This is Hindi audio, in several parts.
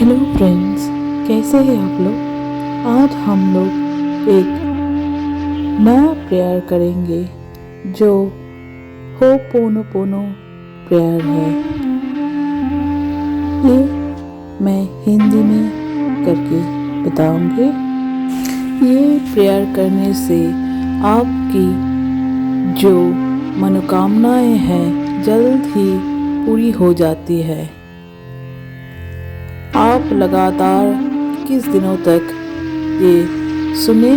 हेलो फ्रेंड्स, कैसे हैं आप लोग। आज हम लोग एक नया प्रेयर करेंगे जो होपोनोपोनो प्रेयर है। ये मैं हिंदी में करके बताऊंगी। ये प्रेयर करने से आपकी जो मनोकामनाएं हैं जल्द ही पूरी हो जाती है। आप लगातार 21 दिनों तक ये सुने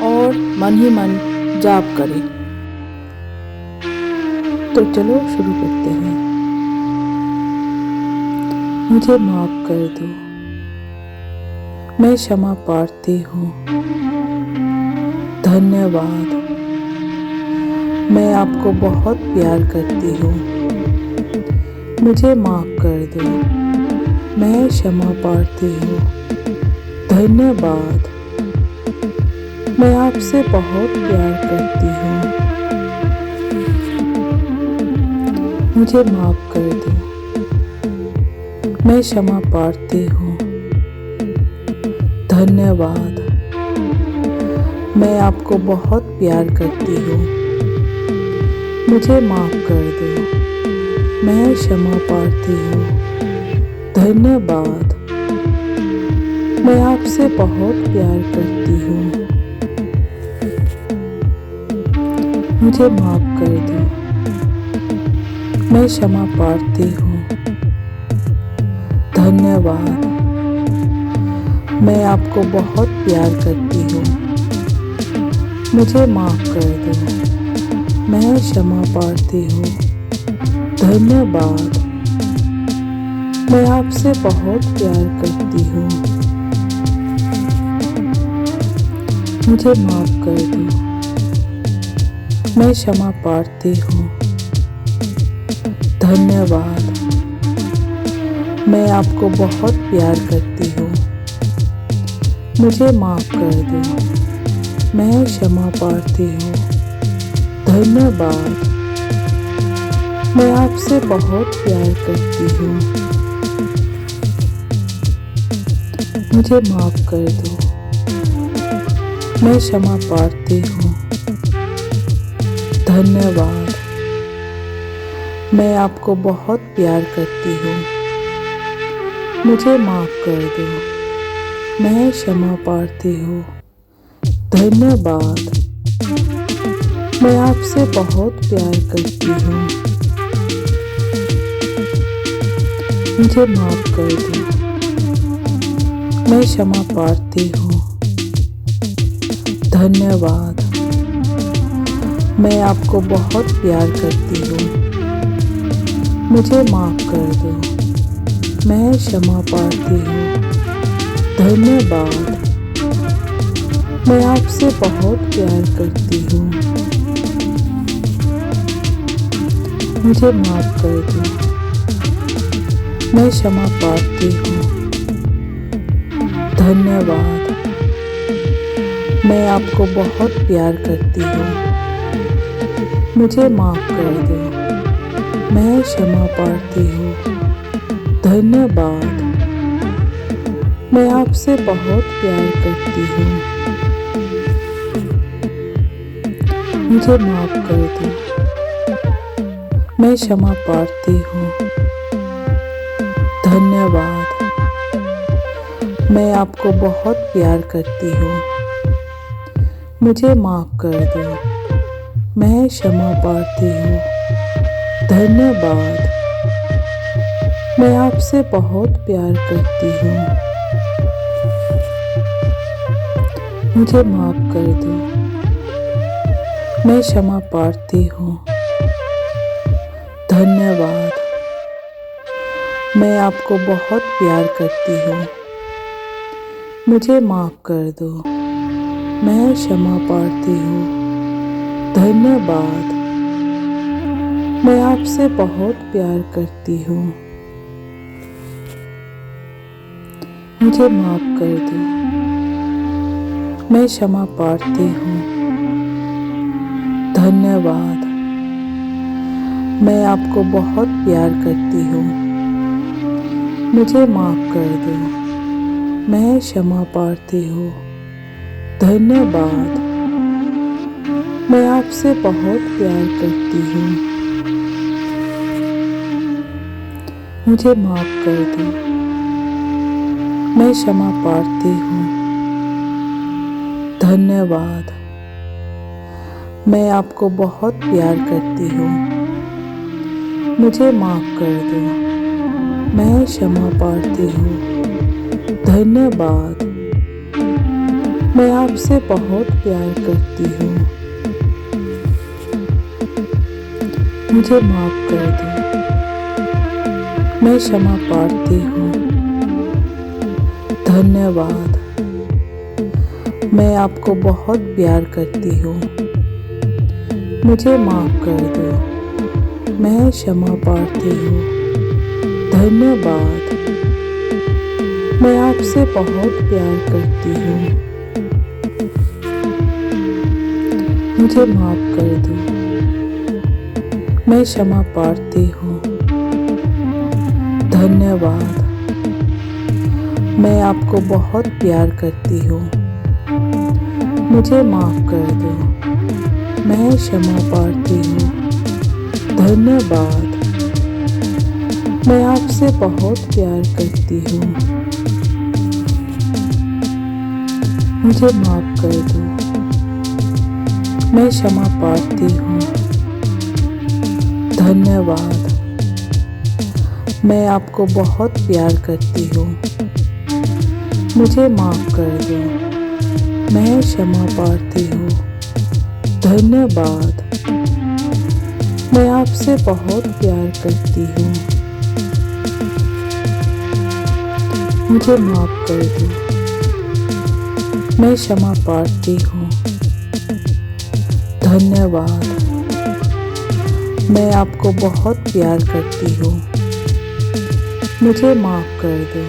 और मन ही मन जाप करें। तो चलो शुरू करते हैं। मुझे माफ कर दो, मैं क्षमा प्रार्थी हूँ। धन्यवाद, मैं आपको बहुत प्यार करती हूँ। मुझे माफ कर दो, मैं क्षमा प्रार्थी हूँ। धन्यवाद, मैं आपसे बहुत प्यार करती हूँ। मुझे माफ कर दो, मैं क्षमा प्रार्थी हूँ। धन्यवाद, मैं आपको बहुत प्यार करती हूँ। मुझे माफ कर दो, मैं क्षमा प्रार्थी हूँ। धन्यवाद, मैं आपसे बहुत प्यार करती हूँ। मुझे माफ कर दो, मैं क्षमा प्रार्थी हूँ। धन्यवाद, मैं आपको बहुत प्यार करती हूँ। मुझे माफ कर दो, मैं क्षमा प्रार्थी हूँ। धन्यवाद, मैं आपसे बहुत प्यार करती हूँ। मुझे माफ कर दो, मैं क्षमा प्रार्थी हूँ। धन्यवाद, मैं आपको बहुत प्यार करती हूँ। मुझे माफ कर दो, मैं क्षमा प्रार्थी हूँ। धन्यवाद, मैं आपसे बहुत प्यार करती हूँ। मुझे माफ कर दो, मैं क्षमा प्रार्थी हूँ। धन्यवाद, मैं आपको बहुत प्यार करती हूँ। मुझे माफ कर दो, मैं क्षमा प्रार्थी हूँ। धन्यवाद, मैं आपसे बहुत प्यार करती हूँ। मुझे माफ कर दो, मैं क्षमा प्रार्थी हूँ। धन्यवाद, मैं आपको बहुत प्यार करती हूँ। मुझे माफ कर दो, मैं क्षमा प्रार्थी हूँ। धन्यवाद, मैं आपसे बहुत प्यार करती हूँ। मुझे माफ कर दो, मैं क्षमा प्रार्थी हूँ। धन्यवाद, मैं आपको बहुत प्यार करती हूँ। मुझे माफ कर दो, मैं क्षमा प्रार्थी हूँ। धन्यवाद, मैं आपसे बहुत प्यार करती हूँ। मुझे माफ कर दो, मैं क्षमा प्रार्थी हूँ। धन्यवाद, मैं आपको बहुत प्यार करती हूँ। मुझे माफ कर दो, मैं क्षमा प्रार्थी हूँ। धन्यवाद, मैं आपसे बहुत प्यार करती हूँ। मुझे माफ कर दो, मैं क्षमा प्रार्थी हूँ। धन्यवाद, मैं आपको बहुत प्यार करती हूँ। मुझे माफ कर दो, मैं क्षमा प्रार्थी हूँ। धन्यवाद, मैं आपसे बहुत प्यार करती हूँ। मुझे माफ कर दो, मैं क्षमा प्रार्थी हूँ। धन्यवाद, मैं आपको बहुत प्यार करती हूँ। मुझे माफ कर दो, मैं क्षमा प्रार्थी हूँ। धन्यवाद। मैं आपसे बहुत प्यार करती हूँ। मुझे माफ कर दो। मैं क्षमा प्रार्थी हूँ। धन्यवाद। मैं आपको बहुत प्यार करती हूँ। मुझे माफ कर दो। मैं क्षमा प्रार्थी हूँ। धन्यवाद। मैं आपसे बहुत प्यार करती हूँ। मुझे माफ कर दो। मैं क्षमा प्रार्थी हूँ। धन्यवाद। मैं आपको बहुत प्यार करती हूँ। मुझे माफ कर दो। मैं क्षमा प्रार्थी हूँ। धन्यवाद। मैं आपसे बहुत प्यार करती हूँ। मुझे माफ कर दो। मैं क्षमा प्रार्थी हूँ। धन्यवाद। मैं आपको बहुत प्यार करती हूँ। मुझे माफ कर दो। मैं क्षमा प्रार्थी हूँ। धन्यवाद। मैं आपसे बहुत प्यार करती हूँ। मुझे माफ कर दो। मैं क्षमा प्रार्थी हूँ। धन्यवाद। मैं आपको बहुत प्यार करती हूँ। मुझे माफ कर दो। मैं क्षमा प्रार्थी हूँ। धन्यवाद। मैं आपसे बहुत प्यार करती हूँ। मुझे माफ कर दो। मैं क्षमा प्रार्थी हूँ। धन्यवाद। मैं आपको बहुत प्यार करती हूँ। मुझे माफ कर दो।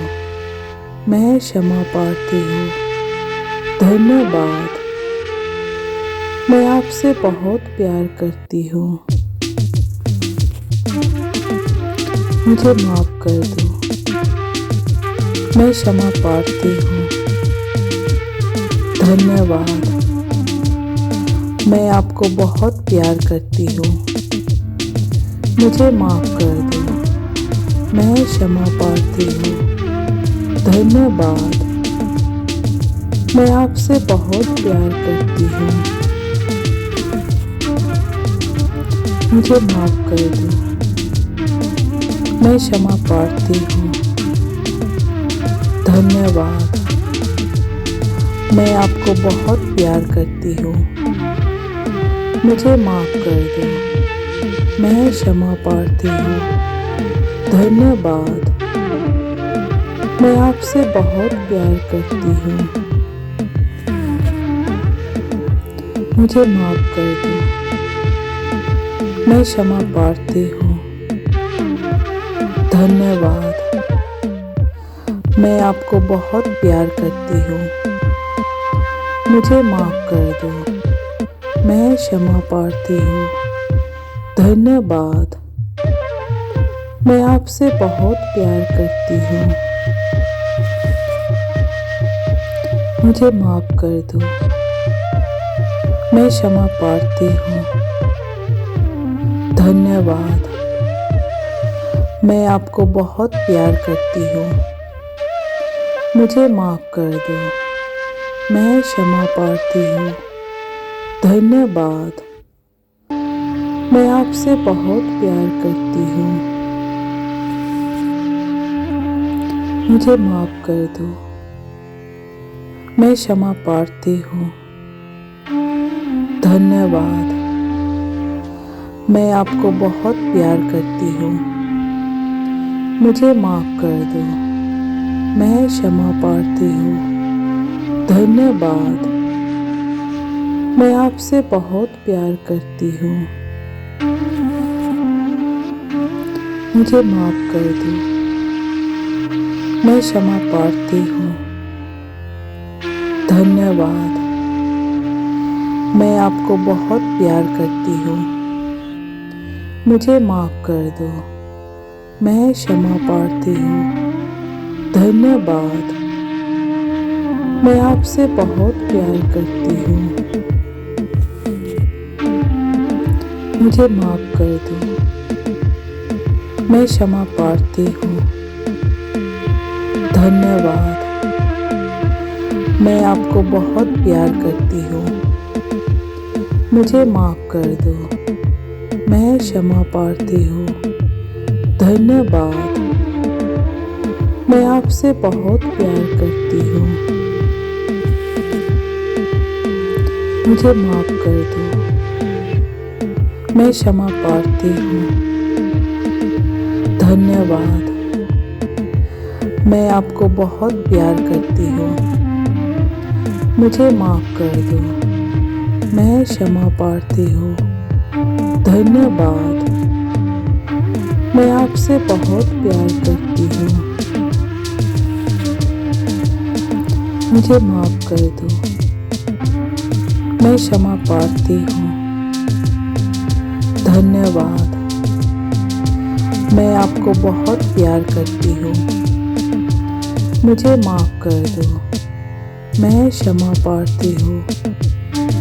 मैं क्षमा प्रार्थी हूँ। धन्यवाद। मैं आपसे बहुत प्यार करती हूँ। मुझे माफ कर दो। मैं क्षमा प्रार्थी हूँ। धन्यवाद। मैं आपको बहुत प्यार करती हूँ। मुझे माफ कर दो। मैं क्षमा प्रार्थी हूँ। धन्यवाद। मैं आपसे बहुत प्यार करती हूँ। मुझे माफ कर दो। मैं क्षमा प्रार्थी हूँ। धन्यवाद। मैं आपको बहुत प्यार करती हूँ। मुझे माफ कर दो। मैं क्षमा प्रार्थी हूँ। धन्यवाद। मैं आपसे बहुत प्यार करती हूँ। मुझे माफ कर दो। मैं क्षमा प्रार्थी हूँ। धन्यवाद। मैं आपको बहुत प्यार करती हूँ। मुझे माफ कर दो। मैं क्षमा प्रार्थी हूँ। धन्यवाद। मैं आपसे बहुत प्यार करती हूँ। मुझे माफ कर दो। मैं क्षमा प्रार्थी हूँ। धन्यवाद। मैं आपको बहुत प्यार करती हूँ। मुझे माफ कर दो। मैं क्षमा प्रार्थी हूँ। धन्यवाद। मैं आपसे बहुत प्यार करती हूँ। मुझे माफ कर दो। मैं क्षमा प्रार्थी हूँ। धन्यवाद। मैं आपको बहुत प्यार करती हूँ। मुझे माफ कर दो। मैं क्षमा प्रार्थी हूँ। धन्यवाद। मैं आपसे बहुत प्यार करती हूँ। मुझे माफ कर दो। मैं क्षमा प्रार्थी हूँ। धन्यवाद। मैं आपको बहुत प्यार करती हूँ। मुझे माफ कर दो। मैं क्षमा प्रार्थी हूँ। धन्यवाद। मैं आपसे बहुत प्यार करती हूँ। मुझे माफ कर दो। मैं क्षमा प्रार्थी हूँ। धन्यवाद। मैं आपको बहुत प्यार करती हूँ। मुझे माफ कर दो। मैं क्षमा प्रार्थी हूँ। धन्यवाद। मैं आपसे बहुत प्यार करती हूँ। मुझे माफ कर दो। मैं क्षमा प्रार्थी हूँ। धन्यवाद। मैं आपको बहुत प्यार करती हूँ। मुझे माफ कर दो। मैं क्षमा प्रार्थी हूँ। धन्यवाद। मैं आपसे बहुत प्यार करती हूँ। मुझे माफ कर दो। मैं क्षमा प्रार्थी हूँ। धन्यवाद। मैं आपको बहुत प्यार करती हूँ। मुझे माफ कर दो। मैं क्षमा प्रार्थी हूँ।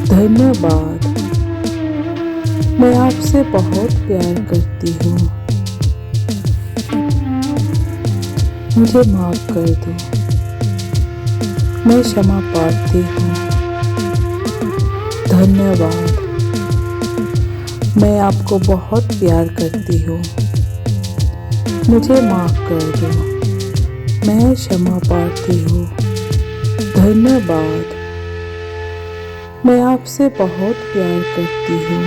धन्यवाद। मैं आपसे बहुत प्यार करती हूँ। मुझे माफ कर दो। मैं क्षमा प्रार्थी हूँ। धन्यवाद। मैं आपको बहुत प्यार करती हूँ। मुझे माफ कर दो। मैं क्षमा प्रार्थी हूँ। धन्यवाद। मैं आपसे बहुत प्यार करती हूँ।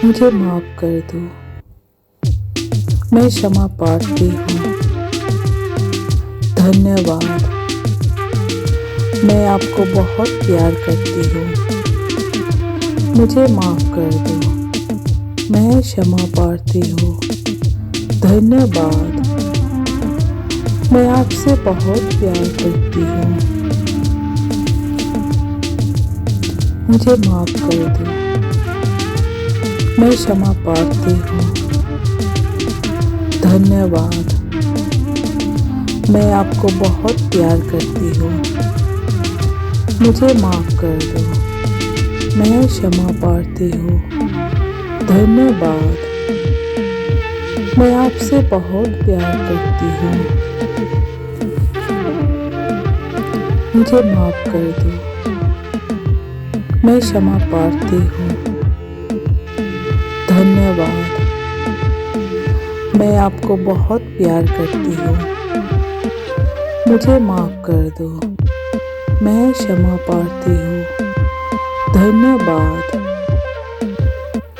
मुझे माफ कर दो। मैं क्षमा प्रार्थी हूँ। धन्यवाद। मैं आपको बहुत प्यार करती हूँ। मुझे माफ कर दो। मैं क्षमा प्रार्थी हूँ। धन्यवाद। मैं आपसे बहुत प्यार करती हूँ। मुझे माफ कर दो। मैं क्षमा प्रार्थी हूँ। धन्यवाद। मैं आपको बहुत प्यार करती हूँ। मुझे माफ कर दो। मैं क्षमा प्रार्थी हूँ। धन्यवाद। मैं आपसे बहुत प्यार करती हूँ। मुझे माफ कर दो। मैं क्षमा प्रार्थी हूँ। धन्यवाद। मैं आपको बहुत प्यार करती हूँ। मुझे माफ कर दो। मैं क्षमा प्रार्थी हूँ। धन्यवाद।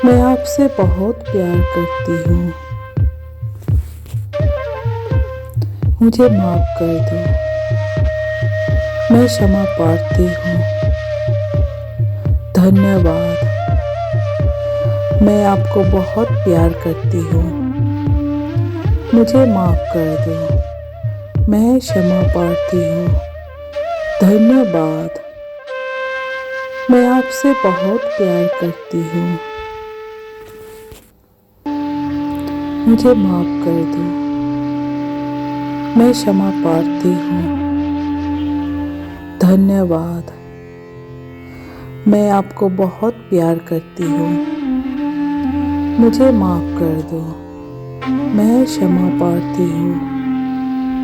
मैं आपसे बहुत प्यार करती हूँ। मुझे माफ कर दो। मैं क्षमा प्रार्थी हूँ। धन्यवाद। मैं आपको बहुत प्यार करती हूँ। मुझे माफ कर दो। मैं क्षमा प्रार्थी हूँ। धन्यवाद। मैं आपसे बहुत प्यार करती हूँ। मुझे माफ कर दो। मैं क्षमा प्रार्थी हूँ। धन्यवाद। मैं आपको बहुत प्यार करती हूँ। मुझे माफ कर दो। मैं क्षमा प्रार्थी हूँ।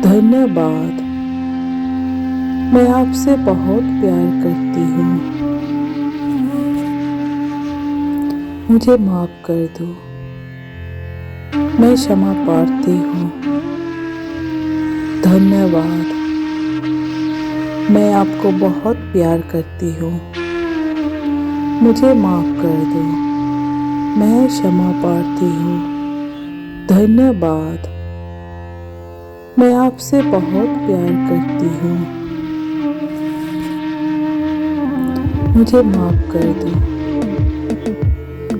धन्यवाद। मैं आपसे बहुत प्यार करती हूँ। मुझे माफ कर दो। मैं क्षमा प्रार्थी हूँ। धन्यवाद। मैं आपको बहुत प्यार करती हूँ। मुझे माफ कर दो। मैं क्षमा प्रार्थी हूँ। धन्यवाद। मैं आपसे बहुत प्यार करती हूँ। मुझे माफ कर दो।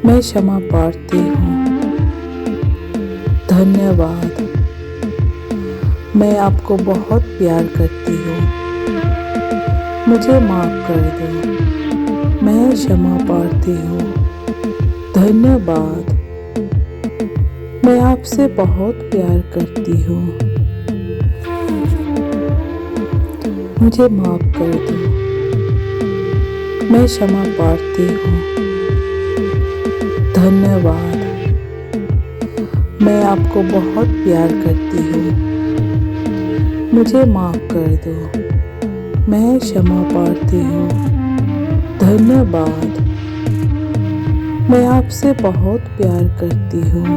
मैं क्षमा प्रार्थी हूँ। धन्यवाद। मैं आपको बहुत प्यार करती हूँ। मुझे माफ कर दो। मैं क्षमा प्रार्थी हूँ। धन्यवाद। मैं आपसे बहुत प्यार करती हूँ। मुझे माफ कर दो, मैं क्षमा प्रार्थी हूँ। धन्यवाद। मैं आपको बहुत प्यार करती हूँ। मुझे माफ कर दो, मैं क्षमा प्रार्थी हूँ। धन्यवाद। मैं आपसे बहुत प्यार करती हूँ।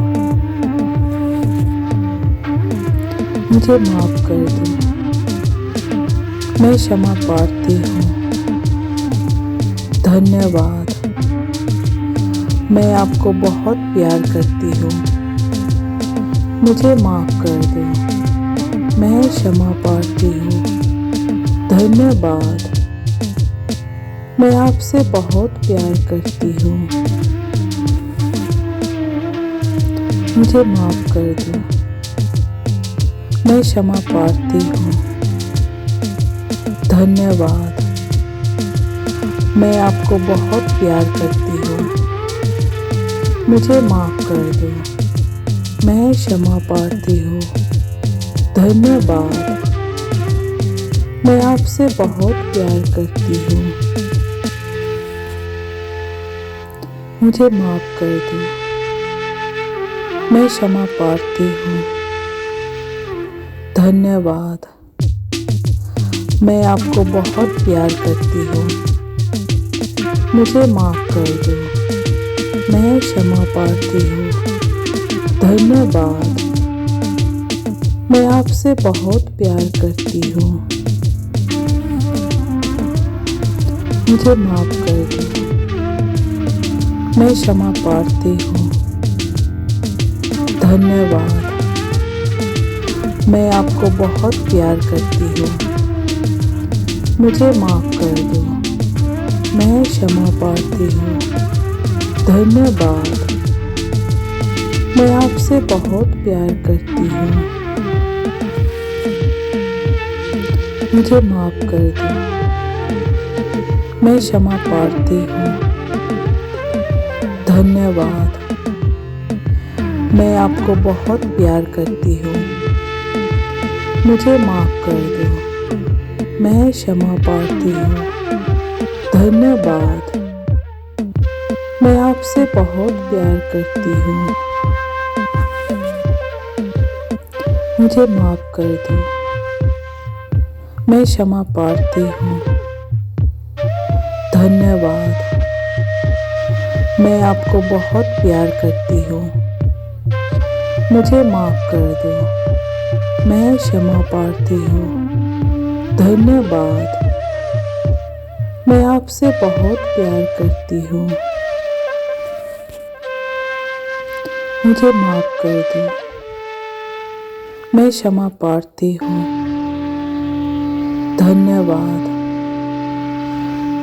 मुझे माफ कर दो, मैं क्षमा प्रार्थी हूँ। धन्यवाद। मैं आपको बहुत प्यार करती हूँ। मुझे माफ कर दो, मैं क्षमा प्रार्थी हूँ। धन्यवाद। मैं आपसे बहुत प्यार करती हूँ। मुझे माफ कर दो, मैं क्षमा प्रार्थी हूँ। धन्यवाद। मैं आपको बहुत प्यार करती हूँ। मुझे माफ कर दो, मैं क्षमा प्रार्थी हूँ। धन्यवाद। मैं आपसे बहुत प्यार करती हूँ। मुझे माफ कर दो, मैं क्षमा प्रार्थी हूँ। धन्यवाद। मैं आपको बहुत प्यार करती हूँ। मुझे माफ कर दो, मैं क्षमा प्रार्थी हूँ। धन्यवाद। मैं आपसे बहुत प्यार करती हूँ। मुझे माफ कर दो, मैं क्षमा प्रार्थी हूँ। धन्यवाद। मैं आपको बहुत प्यार करती हूँ। मुझे माफ कर दो, मैं क्षमा प्रार्थी हूँ। धन्यवाद। मैं आपसे बहुत प्यार करती हूँ। मुझे माफ कर दो, मैं क्षमा प्रार्थी हूँ। धन्यवाद। मैं आपको बहुत प्यार करती हूँ। मुझे माफ कर दो, मैं क्षमा प्रार्थी हूँ। धन्यवाद। मैं आपसे बहुत प्यार करती हूँ। मुझे माफ कर दो, मैं क्षमा प्रार्थी हूँ। धन्यवाद। मैं आपको बहुत प्यार करती हूँ। मुझे माफ कर दो, मैं क्षमा प्रार्थी हूँ। धन्यवाद। मैं आपसे बहुत प्यार करती हूँ। मुझे माफ कर दो, मैं क्षमा प्रार्थी हूँ। धन्यवाद।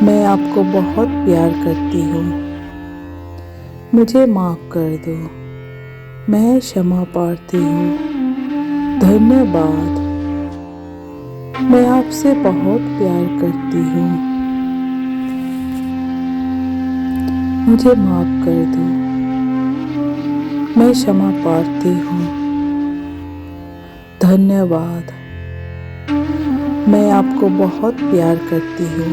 मैं आपको बहुत प्यार करती हूँ। मुझे माफ कर दो, मैं क्षमा प्रार्थी हूँ। धन्यवाद। मैं आपसे बहुत प्यार करती हूँ। मुझे माफ कर दो, मैं क्षमा प्रार्थी हूँ। धन्यवाद। मैं आपको बहुत प्यार करती हूँ।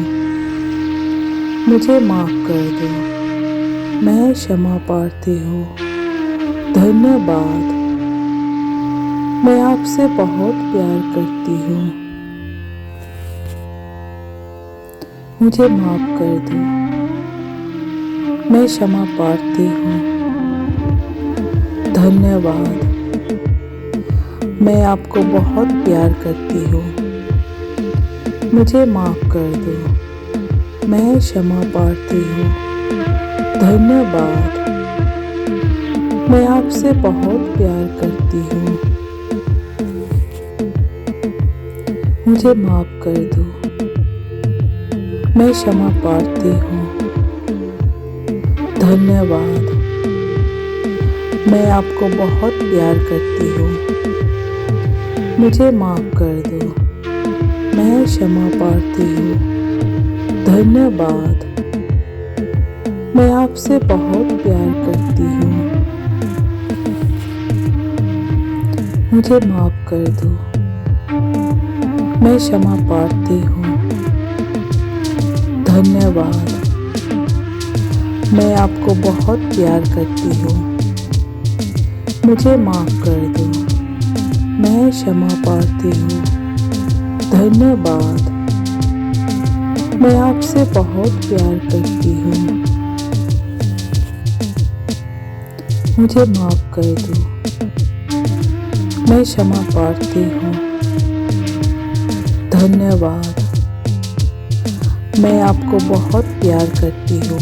मुझे माफ कर दो, मैं क्षमा प्रार्थी हूँ। धन्यवाद। मैं आपसे बहुत प्यार करती हूँ। मुझे माफ कर दो, मैं क्षमा प्रार्थी हूँ। धन्यवाद। मैं आपको बहुत प्यार करती हूँ। मुझे माफ कर दो, मैं क्षमा प्रार्थी हूँ। धन्यवाद। मैं आपसे बहुत प्यार करती हूँ। मुझे माफ कर दो, मैं क्षमा प्रार्थी हूँ। धन्यवाद। मैं आपको बहुत प्यार करती हूँ। मुझे माफ कर दो, मैं क्षमा प्रार्थी हूँ। धन्यवाद। मैं आपसे बहुत प्यार करती हूँ। मुझे माफ कर दो, मैं क्षमा प्रार्थी हूँ। धन्यवाद। मैं आपको बहुत प्यार करती हूँ। मुझे माफ़ कर दो। मैं क्षमा प्रार्थी हूँ। धन्यवाद। मैं आपसे बहुत प्यार करती हूँ। मुझे माफ़ कर दो। मैं क्षमा प्रार्थी हूँ। धन्यवाद। मैं आपको बहुत प्यार करती हूँ।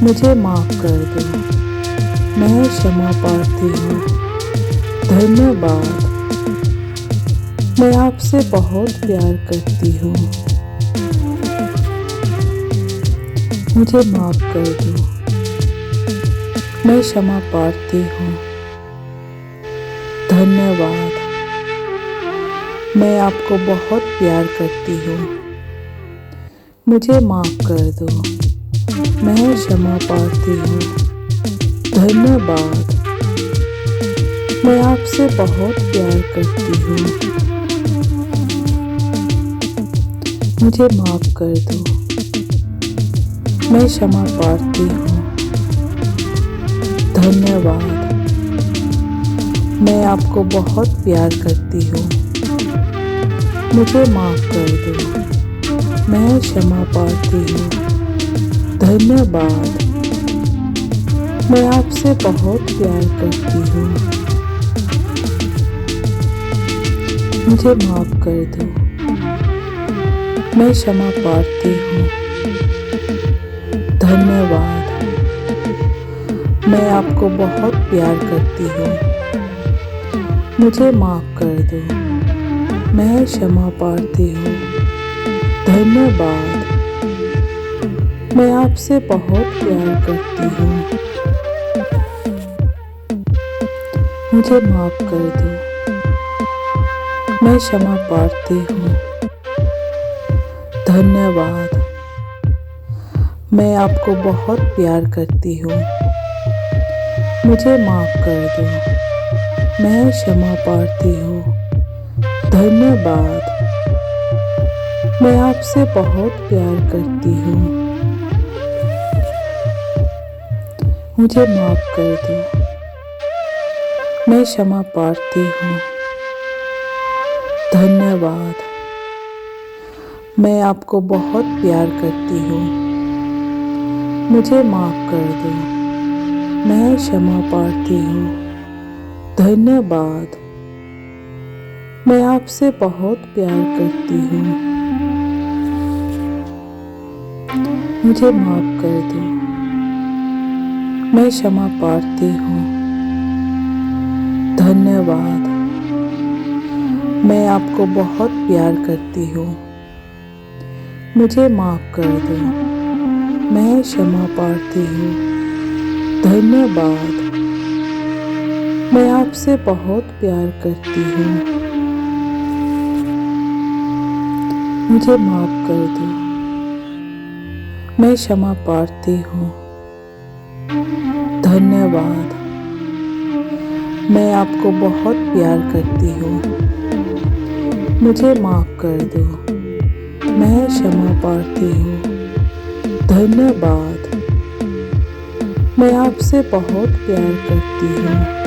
मुझे माफ़ कर दो। मैं क्षमा प्रार्थी हूँ। धन्यवाद। मैं आपसे बहुत प्यार करती हूँ। मुझे माफ़ कर दो। मैं क्षमा प्रार्थी हूँ। धन्यवाद। मैं आपको बहुत प्यार करती हूँ। मुझे माफ़ कर दो। मैं क्षमा प्रार्थी हूँ। धन्यवाद। मैं आपसे बहुत प्यार करती हूँ। मुझे माफ़ कर दो। मैं क्षमा प्रार्थी हूँ। धन्यवाद। मैं आपको बहुत प्यार करती हूँ। मुझे माफ़ कर दो। मैं क्षमा प्रार्थी हूँ। धन्यवाद। मैं आपसे बहुत प्यार करती हूँ। मुझे माफ़ कर दो। मैं क्षमा प्रार्थी हूँ। धन्यवाद। मैं आपको बहुत प्यार करती हूँ। मुझे माफ़ कर दो। मैं क्षमा प्रार्थी हूँ। धन्यवाद। मैं आपसे बहुत प्यार करती हूँ। मुझे माफ़ कर दो। मैं क्षमा प्रार्थी हूँ। धन्यवाद। मैं आपको बहुत प्यार करती हूँ। मुझे माफ़ कर दो। मैं क्षमा प्रार्थी हूँ। धन्यवाद। मैं आपसे बहुत प्यार करती हूँ। मुझे माफ़ कर दो। मैं क्षमा प्रार्थी हूँ। धन्यवाद। मैं आपको बहुत प्यार करती हूँ। मुझे माफ़ कर दो। मैं क्षमा प्रार्थी हूँ। धन्यवाद। मैं आपसे बहुत प्यार करती हूँ। मुझे माफ़ कर दो। मैं क्षमा प्रार्थी हूँ। धन्यवाद। मैं आपको बहुत प्यार करती हूँ। मुझे माफ़ कर दो। मैं क्षमा प्रार्थी हूँ। धन्यवाद। मैं आपसे बहुत प्यार करती हूँ। मुझे माफ़ कर दो। मैं क्षमा प्रार्थी हूँ। धन्यवाद। मैं आपको बहुत प्यार करती हूँ। मुझे माफ़ कर दो। मैं क्षमा प्रार्थी हूँ। धन्यवाद। मैं आपसे बहुत प्यार करती हूँ।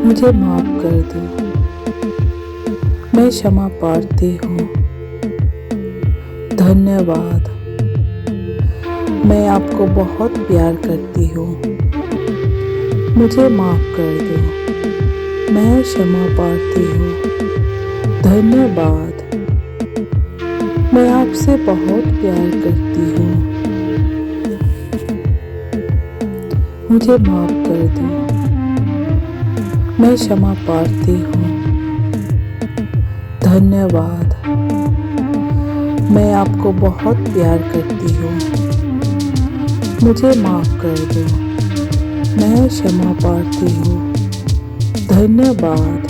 मुझे माफ़ कर दो। मैं क्षमा प्रार्थी हूँ। धन्यवाद। मैं आपको बहुत प्यार करती हूँ। मुझे माफ़ कर दो। मैं क्षमा प्रार्थी हूँ। धन्यवाद। मैं आपसे बहुत प्यार करती हूँ। मुझे माफ़ कर दो। मैं क्षमा प्रार्थी हूँ। धन्यवाद। मैं आपको बहुत प्यार करती हूँ। मुझे माफ़ कर दो। मैं क्षमा प्रार्थी हूँ। धन्यवाद।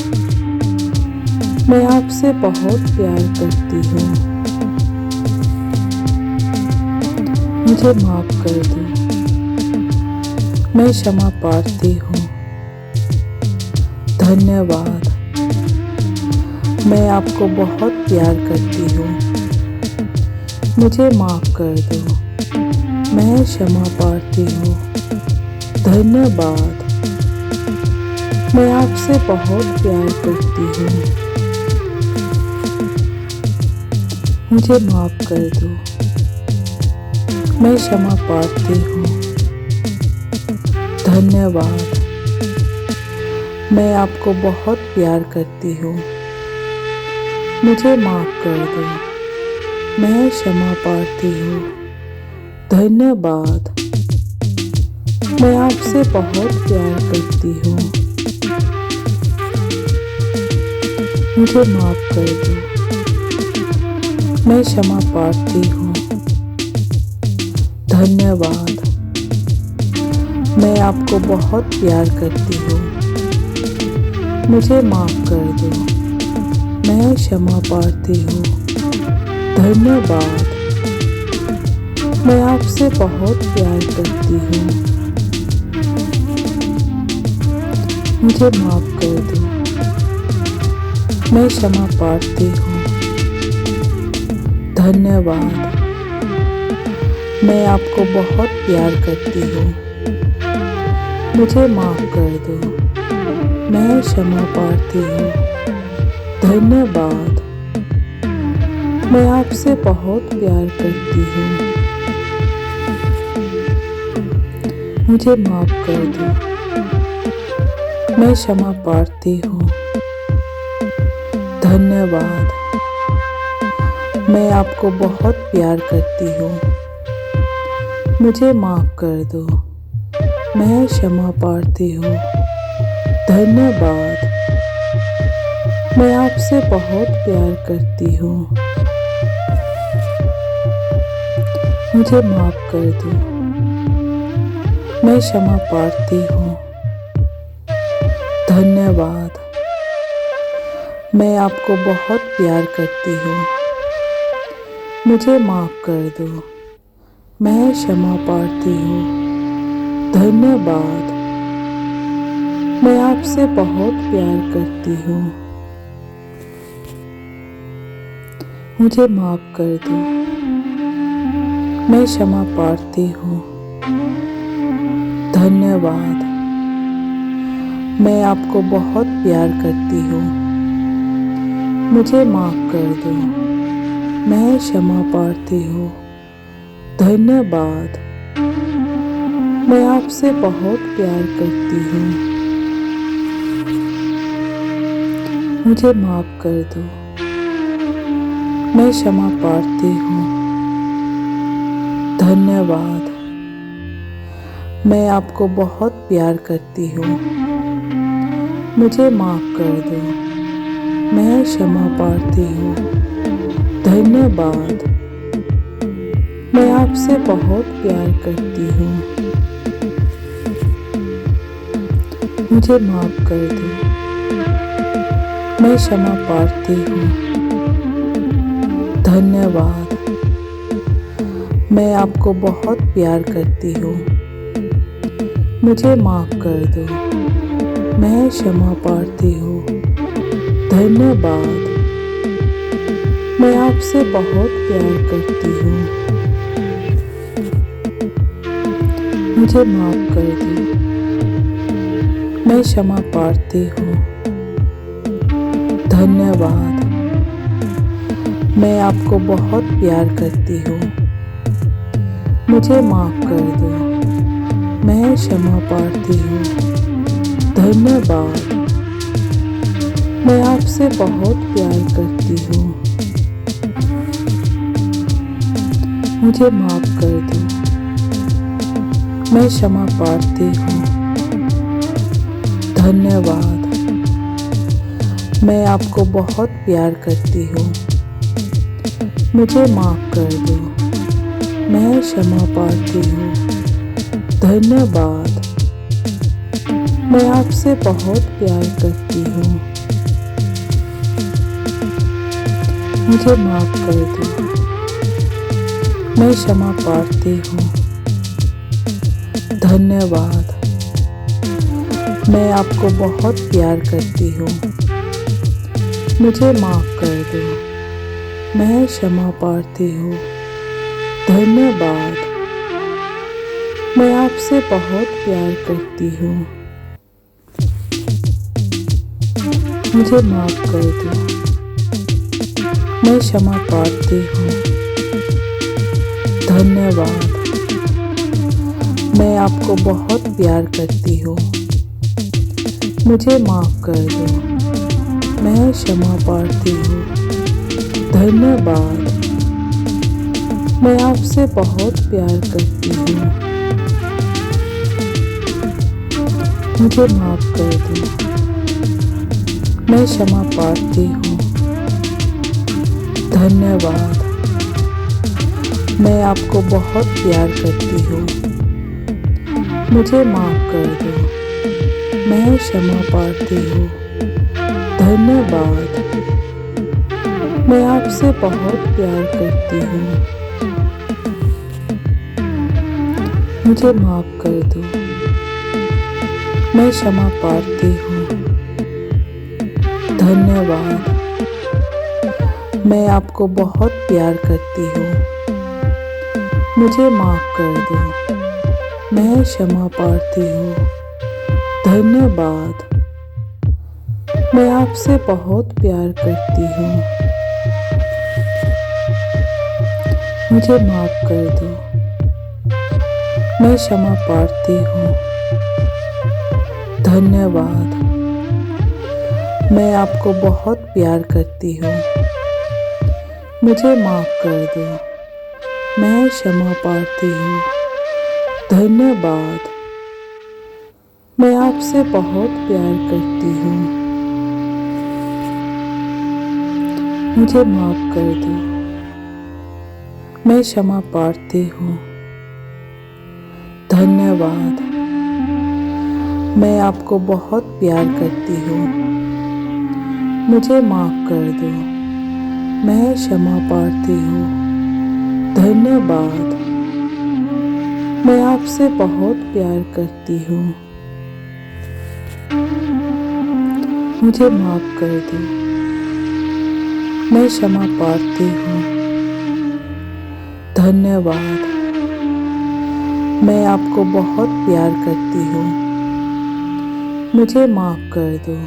मैं आपसे बहुत प्यार करती हूँ। मुझे माफ़ कर दो। मैं क्षमा प्रार्थी हूँ। धन्यवाद। मैं आपको बहुत प्यार करती हूँ। मुझे माफ़ कर दो। मैं क्षमा प्रार्थी हूँ। धन्यवाद। मैं आपसे बहुत प्यार करती हूँ। मुझे माफ़ कर दो। मैं क्षमा प्रार्थी हूँ। धन्यवाद। मैं आपको बहुत प्यार करती हूँ। मुझे माफ़ कर दो। मैं क्षमा प्रार्थी हूँ। धन्यवाद। मैं आपसे बहुत प्यार करती हूँ। मुझे माफ़ कर दो। मैं क्षमा प्रार्थी हूँ। धन्यवाद। मैं आपको बहुत प्यार करती हूँ। मुझे माफ़ कर दो। मैं क्षमा प्रार्थी हूँ। धन्यवाद। मैं आपसे बहुत प्यार करती हूँ। मुझे माफ़ कर दो। मैं क्षमा प्रार्थी हूँ। धन्यवाद। मैं आपको बहुत प्यार करती हूँ। मुझे माफ़ कर दो। मैं क्षमा प्रार्थी हूँ। धन्यवाद। मैं आपसे बहुत प्यार करती हूँ। मुझे माफ़ कर दो। मैं क्षमा प्रार्थी हूँ। धन्यवाद। मैं आपको बहुत प्यार करती हूँ। मुझे माफ़ कर दो। मैं क्षमा प्रार्थी हूँ। धन्यवाद। मैं आपसे बहुत प्यार करती हूँ। मुझे माफ़ कर दो। मैं क्षमा प्रार्थी हूँ। धन्यवाद। मैं आपको बहुत प्यार करती हूँ। मुझे माफ़ कर दो। मैं क्षमा प्रार्थी हूँ। धन्यवाद। मैं आपसे बहुत प्यार करती हूँ। मुझे माफ़ कर दो। मैं क्षमा प्रार्थी हूँ। धन्यवाद। मैं आपको बहुत प्यार करती हूँ। मुझे माफ़ कर दो। मैं क्षमा प्रार्थी हूँ। धन्यवाद। मैं आपसे बहुत प्यार करती हूँ। मुझे माफ़ कर दो। मैं क्षमा प्रार्थी हूँ। धन्यवाद। मैं आपको बहुत प्यार करती हूँ। मुझे माफ़ कर दो। मैं क्षमा प्रार्थी हूँ। धन्यवाद। मैं आपसे बहुत प्यार करती हूँ। मुझे माफ़ कर दो। मैं क्षमा प्रार्थी हूँ। धन्यवाद। मैं आपको बहुत प्यार करती हूँ। मुझे माफ़ कर दो। मैं क्षमा प्रार्थी हूँ। धन्यवाद। मैं आपसे बहुत प्यार करती हूँ। मुझे माफ़ कर दो। मैं क्षमा प्रार्थी हूँ। धन्यवाद। मैं आपको बहुत प्यार करती हूँ। मुझे माफ़ कर दो। मैं क्षमा प्रार्थी हूँ। धन्यवाद। मैं आपसे बहुत प्यार करती हूँ। मुझे माफ़ कर दो। मैं क्षमा प्रार्थी हूँ। धन्यवाद। मैं आपको बहुत प्यार करती हूँ। मुझे माफ़ कर दो। मैं क्षमा प्रार्थी हूँ। धन्यवाद। मैं आपसे बहुत प्यार करती हूँ। मुझे माफ़ कर दो। मैं क्षमा प्रार्थी हूँ। धन्यवाद। मैं आपको बहुत प्यार करती हूँ। मुझे माफ कर दो, मैं क्षमा प्रार्थी हूँ। धन्यवाद, मैं आपसे बहुत प्यार करती हूँ। मुझे माफ कर दो, मैं क्षमा प्रार्थी हूँ। धन्यवाद, मैं आपको बहुत प्यार करती हूँ। मुझे माफ कर दो, मैं क्षमा प्रार्थी हूँ। धन्यवाद, मैं आपसे बहुत प्यार करती हूँ। मुझे माफ कर दो, मैं क्षमा प्रार्थी हूँ। धन्यवाद, मैं आपको बहुत प्यार करती हूँ। मुझे माफ कर दो, मैं क्षमा प्रार्थी हूँ। धन्यवाद, मैं आपसे बहुत प्यार करती हूँ। मुझे माफ कर दो, मैं क्षमा प्रार्थी हूँ। धन्यवाद, मैं आपको बहुत प्यार करती हूँ। मुझे माफ कर दो, मैं क्षमा प्रार्थी हूँ। धन्यवाद, मैं आपसे बहुत प्यार करती हूँ। मुझे माफ कर दो, मैं क्षमा प्रार्थी हूँ। धन्यवाद, मैं आपको बहुत प्यार करती हूँ। मुझे माफ कर दो, मैं क्षमा प्रार्थी हूँ। धन्यवाद, मैं आपसे बहुत प्यार करती हूँ। मुझे माफ कर दो, मैं क्षमा प्रार्थी हूँ। धन्यवाद, मैं आपको बहुत प्यार करती हूँ। मुझे माफ कर दो, मैं क्षमा प्रार्थी हूँ। धन्यवाद, मैं आपसे बहुत प्यार करती हूँ। मुझे माफ कर दो, मैं क्षमा प्रार्थी हूँ। धन्यवाद, मैं आपको बहुत प्यार करती हूँ। मुझे माफ कर दो,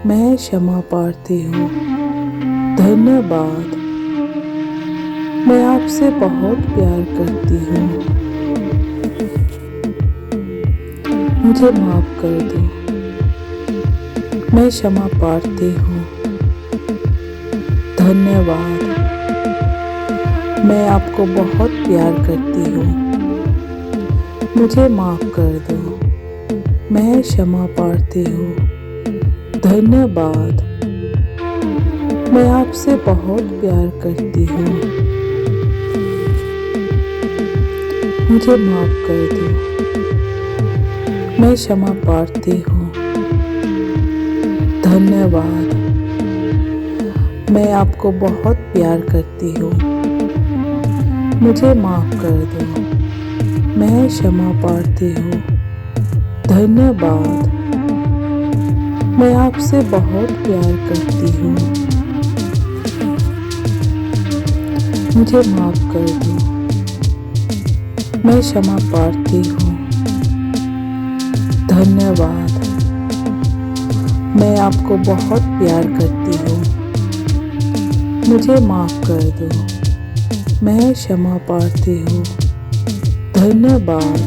मैं क्षमा प्रार्थी हूँ। धन्यवाद, मैं आपसे बहुत प्यार करती हूँ। मुझे माफ कर दो, मैं क्षमा प्रार्थी हूँ। धन्यवाद, मैं आपको बहुत प्यार करती हूँ। मुझे माफ कर दो, मैं क्षमा प्रार्थी हूँ। धन्यवाद, मैं आपसे बहुत प्यार करती हूँ। मुझे माफ कर दो, मैं क्षमा प्रार्थी हूँ। धन्यवाद, मैं आपको बहुत प्यार करती हूँ। मुझे माफ कर दो, मैं क्षमा प्रार्थी हूँ। धन्यवाद, मैं आपसे बहुत प्यार करती हूँ। मुझे माफ कर दो, मैं क्षमा प्रार्थी हूँ। धन्यवाद, मैं आपको बहुत प्यार करती हूँ। मुझे माफ कर दो, मैं क्षमा प्रार्थी हूँ। धन्यवाद,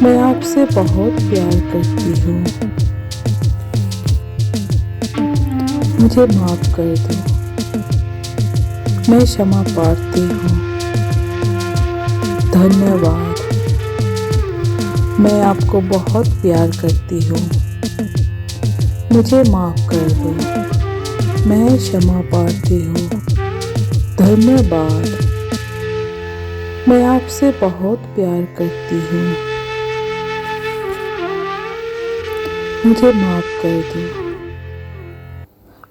मैं आपसे बहुत प्यार करती हूँ। मुझे माफ कर दो, मैं क्षमा प्रार्थी हूँ। धन्यवाद, मैं आपको बहुत प्यार करती हूँ। मुझे माफ कर दो, मैं क्षमा प्रार्थी हूँ। धन्यवाद, मैं आपसे बहुत प्यार करती हूँ। मुझे माफ कर दो,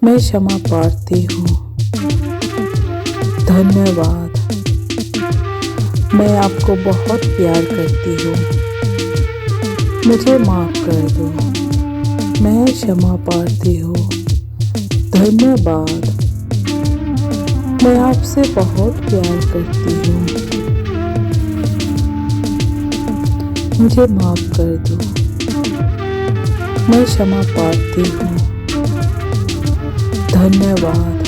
मैं क्षमा प्रार्थी हूँ। धन्यवाद, मैं आपको बहुत प्यार करती हूँ। मुझे माफ कर दो, मैं क्षमा प्रार्थी हूँ। धन्यवाद। मैं आपसे बहुत प्यार करती हूँ। मुझे माफ कर दो। मैं क्षमा प्रार्थी हूँ। धन्यवाद।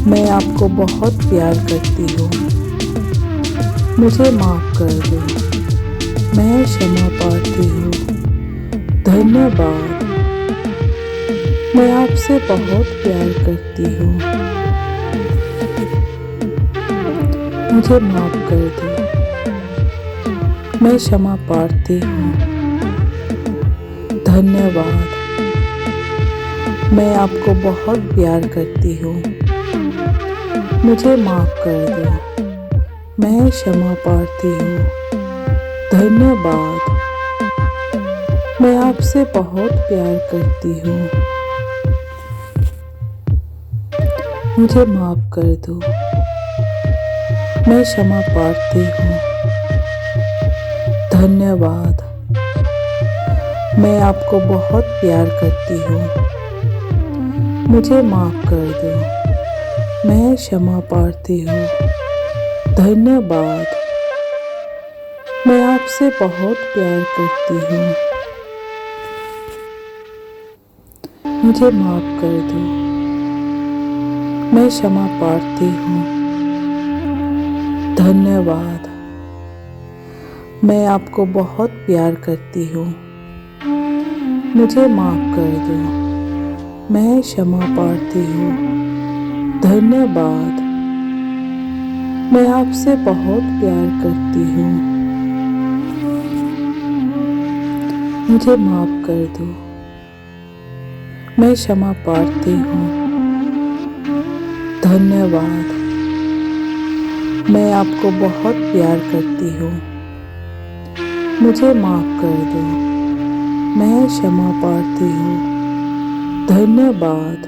मैं आपको बहुत प्यार करती हूँ। मुझे माफ कर दो। मैं क्षमा प्रार्थी हूँ। धन्यवाद। मैं आपसे बहुत प्यार करती हूँ। मुझे माफ कर दो। मैं क्षमा प्रार्थी हूँ। धन्यवाद। मैं आपको बहुत प्यार करती हूँ। मुझे माफ कर दो। मैं क्षमा प्रार्थी हूँ। धन्यवाद। मैं आपसे बहुत प्यार करती हूँ। मुझे माफ कर दो। मैं क्षमा प्रार्थी हूँ। धन्यवाद। मैं आपको बहुत प्यार करती हूँ। मुझे माफ कर दो। मैं क्षमा प्रार्थी हूँ। धन्यवाद। मैं आपसे बहुत प्यार करती हूँ। मुझे माफ कर दो। मैं क्षमा प्रार्थी हूँ। धन्यवाद। मैं आपको बहुत प्यार करती हूँ। मुझे माफ कर दो। मैं क्षमा प्रार्थी हूँ। धन्यवाद। मैं आपसे बहुत प्यार करती हूँ। मुझे माफ कर दो। मैं क्षमा प्रार्थी हूँ। धन्यवाद। मैं आपको बहुत प्यार करती हूँ। मुझे माफ कर दो। मैं क्षमा प्रार्थी हूँ। धन्यवाद।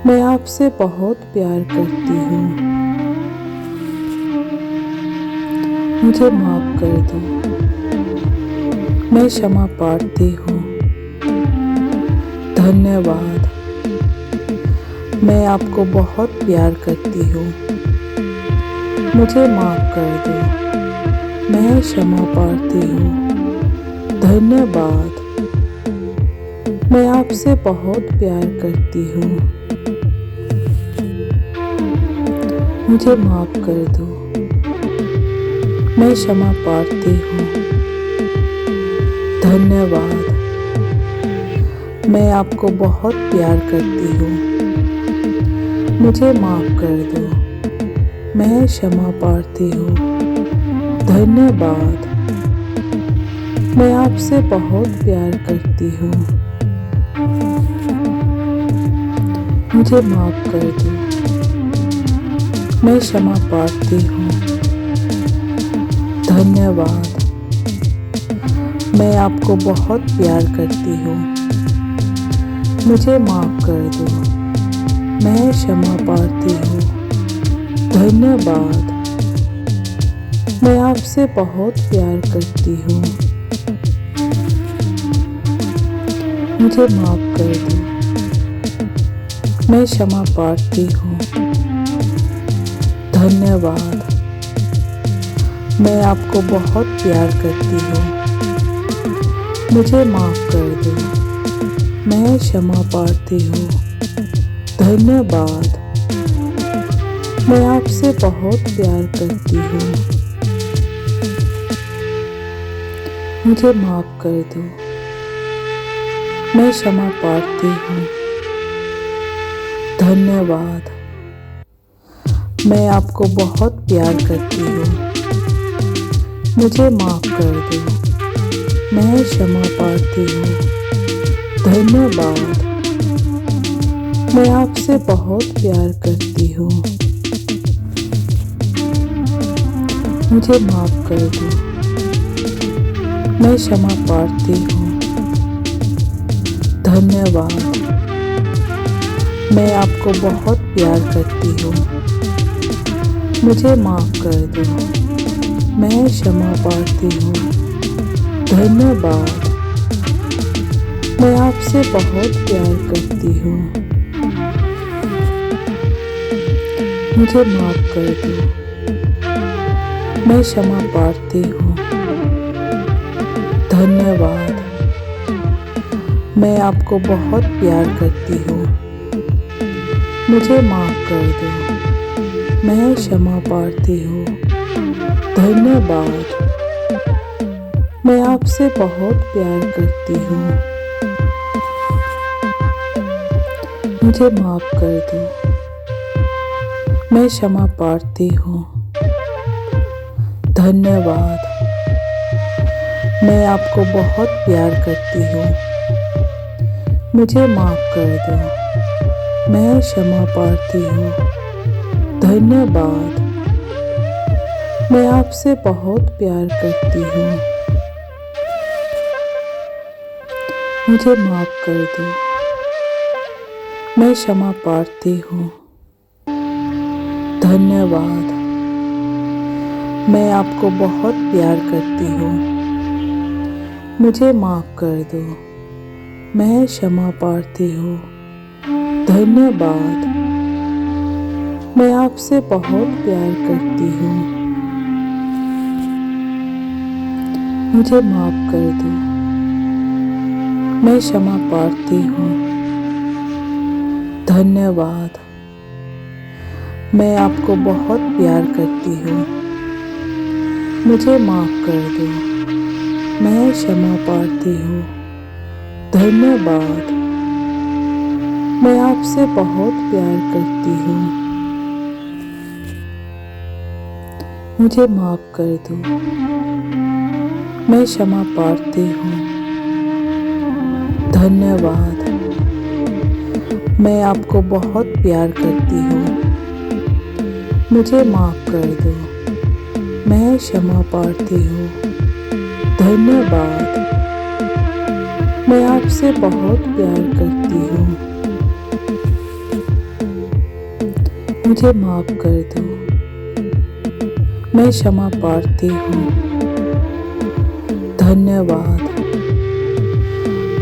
मैं आपसे बहुत प्यार करती हूँ। मुझे माफ कर दो। मैं क्षमा प्रार्थी हूँ। धन्यवाद। मैं आपको बहुत प्यार करती हूँ। मुझे माफ कर दो। मैं क्षमा प्रार्थी हूँ। धन्यवाद। मैं आपसे बहुत प्यार करती हूँ। मुझे माफ कर दो। मैं क्षमा प्रार्थी हूँ। धन्यवाद। मैं आपको बहुत प्यार करती हूँ। मुझे माफ कर दो। मैं क्षमा प्रार्थी हूँ। धन्यवाद। मैं आपसे बहुत प्यार करती हूँ। मुझे माफ कर दो। मैं क्षमा प्रार्थी हूँ। धन्यवाद। मैं आपको बहुत प्यार करती हूँ। मुझे माफ कर दो। मैं क्षमा प्रार्थी हूँ। धन्यवाद। मैं आपसे बहुत प्यार करती हूँ। मुझे माफ कर दो। मैं क्षमा प्रार्थी हूँ। धन्यवाद। मैं आपको बहुत प्यार करती हूँ। मुझे माफ कर दो। मैं क्षमा प्रार्थी हूँ। धन्यवाद। मैं आपसे बहुत प्यार करती हूँ। मुझे माफ कर दो। मैं क्षमा प्रार्थी हूँ। धन्यवाद। मैं आपको बहुत प्यार करती हूँ। मुझे माफ कर दो। मैं क्षमा प्रार्थी हूँ। धन्यवाद। मैं आपसे बहुत प्यार करती हूँ। मुझे माफ कर दो। मैं क्षमा प्रार्थी हूँ। धन्यवाद। मैं आपको बहुत प्यार करती हूँ। मुझे माफ कर दो। मैं क्षमा प्रार्थी हूँ। धन्यवाद। मैं आपसे बहुत प्यार करती हूँ। मुझे माफ कर दो। मैं क्षमा प्रार्थी हूँ। धन्यवाद। मैं आपको बहुत प्यार करती हूँ। मुझे माफ कर दो। मैं क्षमा प्रार्थी हूँ। धन्यवाद। मैं आपसे बहुत प्यार करती हूँ। मुझे माफ कर दो। मैं क्षमा प्रार्थी हूँ। धन्यवाद। मैं आपको बहुत प्यार करती हूँ। मुझे माफ कर दो। मैं क्षमा प्रार्थी हूँ। धन्यवाद। मैं आपसे बहुत प्यार करती हूँ। मुझे माफ कर दो। मैं क्षमा प्रार्थी हूँ। धन्यवाद। मैं आपको बहुत प्यार करती हूँ। मुझे माफ कर दो। मैं क्षमा प्रार्थी हूँ। धन्यवाद। मैं आपसे बहुत प्यार करती हूँ। मुझे माफ कर दो। मैं क्षमा प्रार्थी हूँ। धन्यवाद। मैं आपको बहुत प्यार करती हूँ। मुझे माफ कर दो। मैं क्षमा प्रार्थी हूँ। धन्यवाद। मैं आपसे बहुत प्यार करती हूँ। मुझे माफ कर दो। मैं क्षमा प्रार्थी हूँ। धन्यवाद। मैं आपको बहुत प्यार करती हूँ। मुझे माफ कर दो। मैं क्षमा प्रार्थी हूँ। धन्यवाद। मैं आपसे बहुत प्यार करती हूँ। मुझे माफ कर दो। मैं क्षमा प्रार्थी हूँ। धन्यवाद।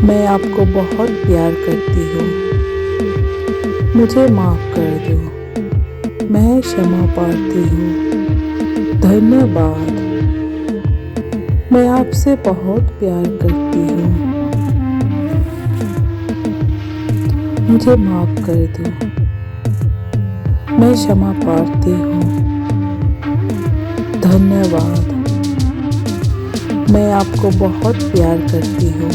मैं आपको बहुत प्यार करती हूँ। मुझे माफ कर दो। मैं क्षमा प्रार्थी हूँ। धन्यवाद। मैं आपसे बहुत प्यार करती हूँ। मुझे माफ कर दो। मैं क्षमा प्रार्थी हूँ। धन्यवाद। मैं आपको बहुत प्यार करती हूँ।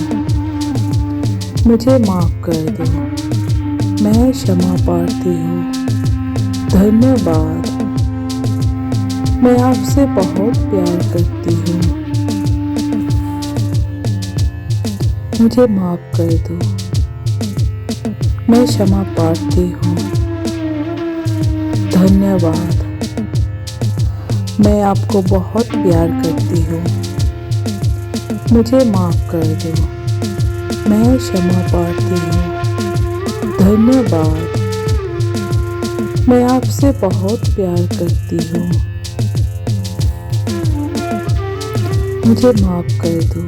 मुझे माफ कर दो। मैं क्षमा प्रार्थी हूँ। धन्यवाद। मैं आपसे बहुत प्यार करती हूँ। मुझे माफ कर दो। मैं क्षमा प्रार्थी हूँ। धन्यवाद। मैं आपको बहुत प्यार करती हूँ। मुझे माफ कर दो। मैं क्षमा प्रार्थी हूँ। धन्यवाद। मैं आपसे बहुत प्यार करती हूँ। मुझे माफ कर दो।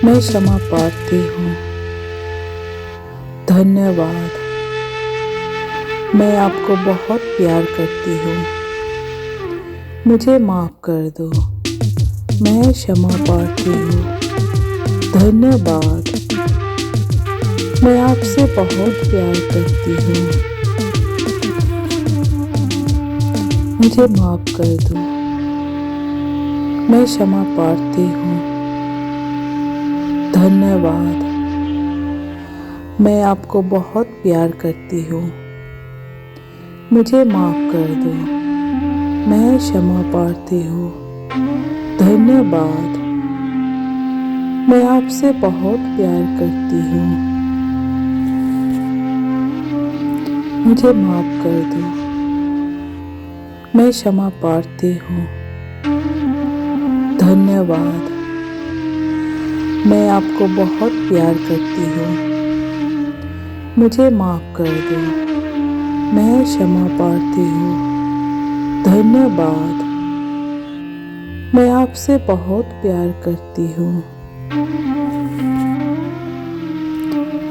मैं क्षमा प्रार्थी हूँ। धन्यवाद। मैं आपको बहुत प्यार करती हूँ। मुझे माफ कर दो। मैं क्षमा प्रार्थी हूँ। धन्यवाद। मैं आपसे बहुत प्यार करती हूँ। मुझे माफ कर दो। मैं क्षमा प्रार्थी हूँ। धन्यवाद। मैं आपको बहुत प्यार करती हूँ। मुझे माफ कर दो। मैं क्षमा प्रार्थी हूँ। धन्यवाद। मैं आपसे बहुत प्यार करती हूँ। मुझे माफ कर दो। मैं क्षमा प्रार्थी हूँ। धन्यवाद। मैं आपको बहुत प्यार करती हूँ। मुझे माफ कर दो। मैं क्षमा प्रार्थी हूँ। धन्यवाद। मैं आपसे बहुत प्यार करती हूँ।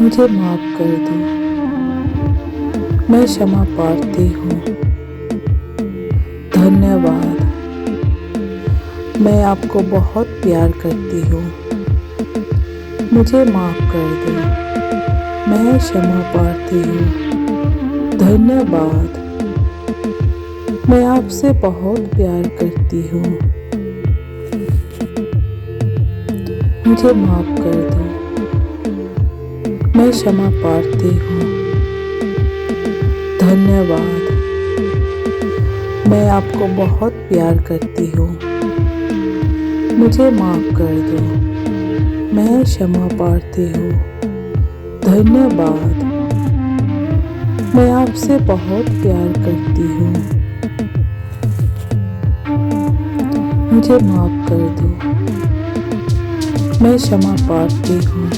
मुझे माफ कर दो। मैं क्षमा प्रार्थी हूँ। धन्यवाद। मैं आपको बहुत प्यार करती हूँ। मुझे माफ कर दो। मैं क्षमा प्रार्थी हूँ। धन्यवाद। मैं आपसे बहुत प्यार करती हूँ। मुझे माफ कर दो। मैं क्षमा प्रार्थी हूँ। धन्यवाद। मैं आपको बहुत प्यार करती हूँ। मुझे माफ कर दो। मैं क्षमा प्रार्थी हूँ। धन्यवाद। मैं आपसे बहुत प्यार करती हूँ। मुझे माफ कर दो। मैं क्षमा प्रार्थी हूँ।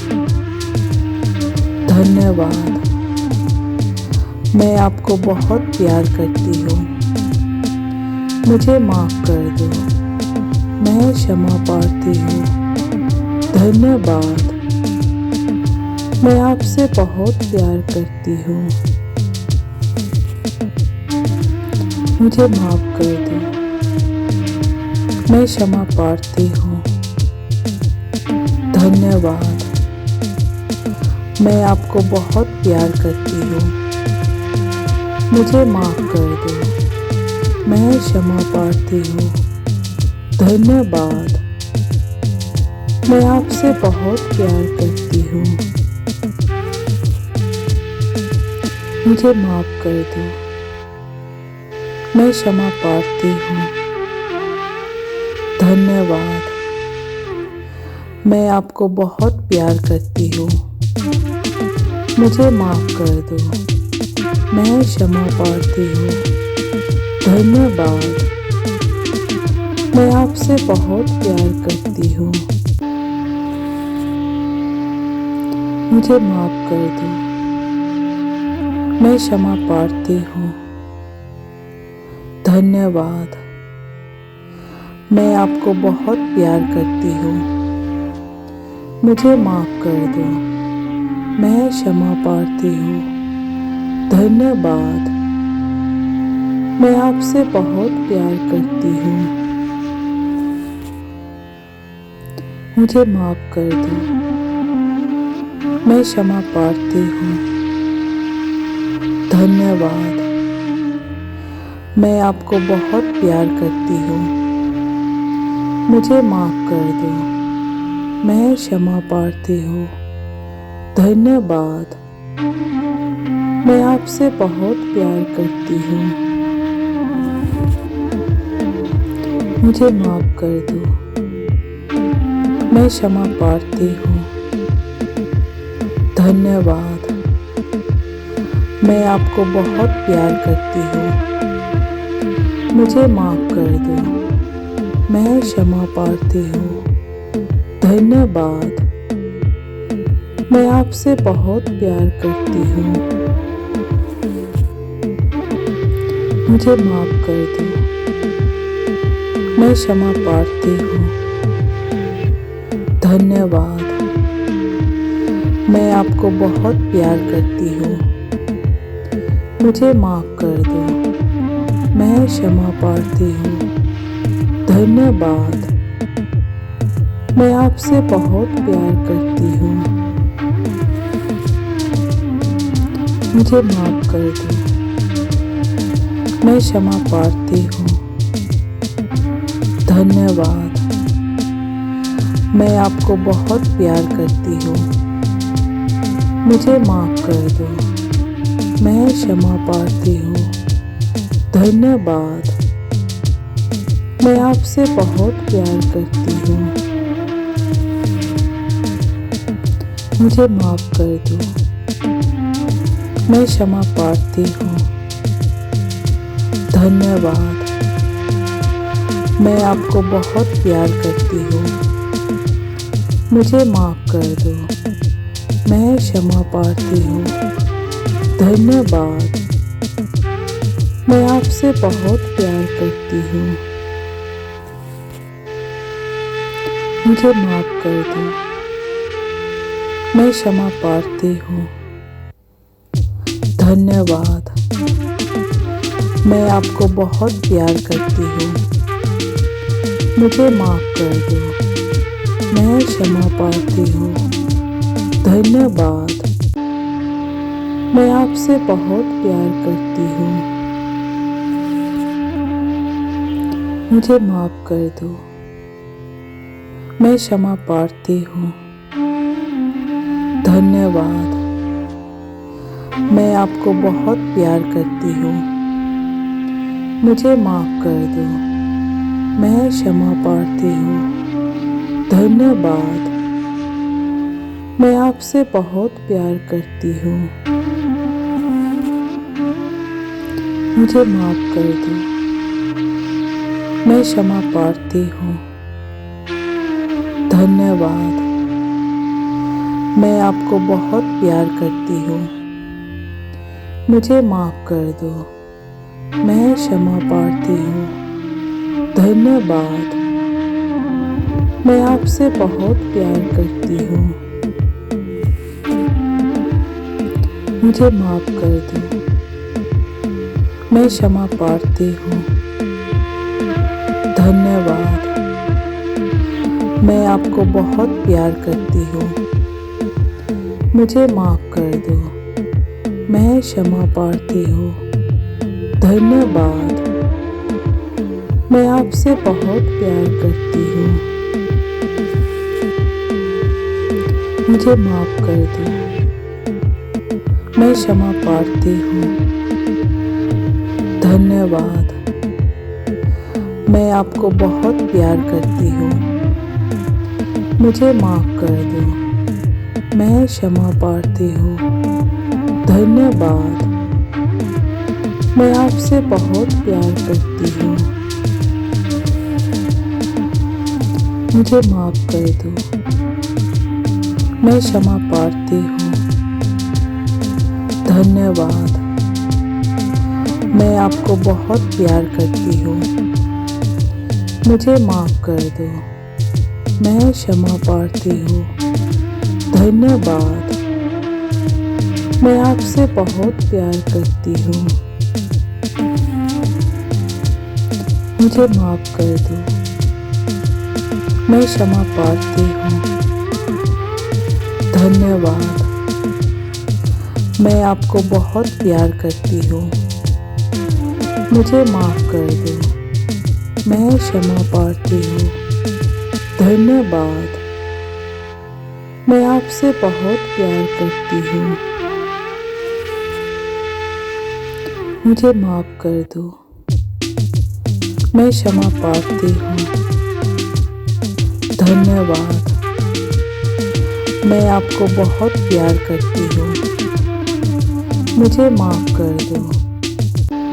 धन्यवाद। मैं आपको बहुत प्यार करती हूँ। मुझे माफ कर दो। मैं क्षमा प्रार्थी हूँ। धन्यवाद। मैं आपसे बहुत प्यार करती हूँ। मुझे माफ कर दो। मैं क्षमा प्रार्थी हूँ। धन्यवाद। मैं आपको बहुत प्यार करती हूँ। मुझे माफ कर दो। मैं क्षमा प्रार्थी हूँ। धन्यवाद। मैं आपसे बहुत प्यार करती हूँ। मुझे माफ कर दो। मैं क्षमा प्रार्थी हूँ। धन्यवाद। मैं आपको बहुत प्यार करती हूँ। मुझे माफ कर दो। मैं क्षमा प्रार्थी हूँ। धन्यवाद। मैं आपसे बहुत प्यार करती हूँ। मुझे माफ कर दो। मैं क्षमा प्रार्थी हूँ। धन्यवाद। मैं आपको बहुत प्यार करती हूँ। मुझे माफ कर दो। मैं क्षमा प्रार्थी हूँ। धन्यवाद। मैं आपसे बहुत प्यार करती हूँ। मुझे माफ कर दो। मैं क्षमा प्रार्थी हूँ। धन्यवाद। मैं आपको बहुत प्यार करती हूँ। मुझे माफ कर दो। मैं क्षमा प्रार्थी हूँ। धन्यवाद। मैं आपसे बहुत प्यार करती हूँ। मुझे माफ कर दो। मैं क्षमा प्रार्थी हूँ। धन्यवाद। मैं आपको बहुत प्यार करती हूँ। मुझे माफ कर दो। मैं क्षमा प्रार्थी हूँ। धन्यवाद। मैं आपसे बहुत प्यार करती हूँ। मुझे माफ कर दो। मैं क्षमा प्रार्थी हूँ। धन्यवाद। मैं आपको बहुत प्यार करती हूँ। मुझे माफ कर दो। मैं क्षमा प्रार्थी हूँ। धन्यवाद। मैं आपसे बहुत प्यार करती हूँ। मुझे माफ कर दो। मैं क्षमा प्रार्थी हूँ। धन्यवाद। मैं आपको बहुत प्यार करती हूँ। मुझे माफ कर दो। मैं क्षमा प्रार्थी हूँ। धन्यवाद। मैं आपसे बहुत प्यार करती हूँ। मुझे माफ कर दो। मैं क्षमा प्रार्थी हूँ। धन्यवाद। मैं आपको बहुत प्यार करती हूँ। मुझे माफ कर दो। मैं क्षमा प्रार्थी हूँ। धन्यवाद। मैं आपसे बहुत प्यार करती हूँ। मुझे माफ कर दो। मैं क्षमा प्रार्थी हूँ। धन्यवाद। मैं आपको बहुत प्यार करती हूँ। मुझे माफ़ कर दो। मैं क्षमा प्रार्थी हूँ। धन्यवाद। मैं आपसे बहुत प्यार करती हूँ। मुझे माफ़ कर दो। मैं क्षमा प्रार्थी हूँ। धन्यवाद। मैं आपको बहुत प्यार करती हूँ। मुझे माफ़ कर दो। मैं क्षमा प्रार्थी हूँ। धन्यवाद। मैं आपसे बहुत प्यार करती हूँ। मुझे माफ़ कर दो। मैं क्षमा प्रार्थी हूँ। धन्यवाद। मैं आपको बहुत प्यार करती हूँ। मुझे माफ़ कर दो। मैं क्षमा प्रार्थी हूँ। धन्यवाद। मैं आपसे बहुत प्यार करती हूँ। मुझे माफ़ कर दो। मैं क्षमा प्रार्थी हूँ। धन्यवाद। मैं आपको बहुत प्यार करती हूँ। मुझे माफ़ कर दो। मैं क्षमा प्रार्थी हूँ। धन्यवाद। मैं आपसे बहुत प्यार करती हूँ। मुझे माफ़ कर दो। मैं क्षमा प्रार्थी हूँ। धन्यवाद। मैं आपको बहुत प्यार करती हूँ। मुझे माफ़ कर दो। मैं क्षमा प्रार्थी हूँ। धन्यवाद। मैं आपसे बहुत प्यार करती हूँ। मुझे माफ़ कर दो। मैं क्षमा प्रार्थी हूँ। धन्यवाद। मैं आपको बहुत प्यार करती हूँ। मुझे माफ़ कर दो। मैं क्षमा प्रार्थी हूँ। धन्यवाद। मैं आपसे बहुत प्यार करती हूँ। मुझे माफ़ कर दो। मैं क्षमा प्रार्थी हूँ। धन्यवाद। मैं आपको बहुत प्यार करती हूँ। मुझे माफ़ कर दो। मैं क्षमा प्रार्थी हूँ। धन्यवाद। मैं आपसे बहुत प्यार करती हूँ। मुझे माफ़ कर दो। मैं क्षमा प्रार्थी हूँ। धन्यवाद। मैं आपको बहुत प्यार करती हूँ। मुझे माफ़ कर दो।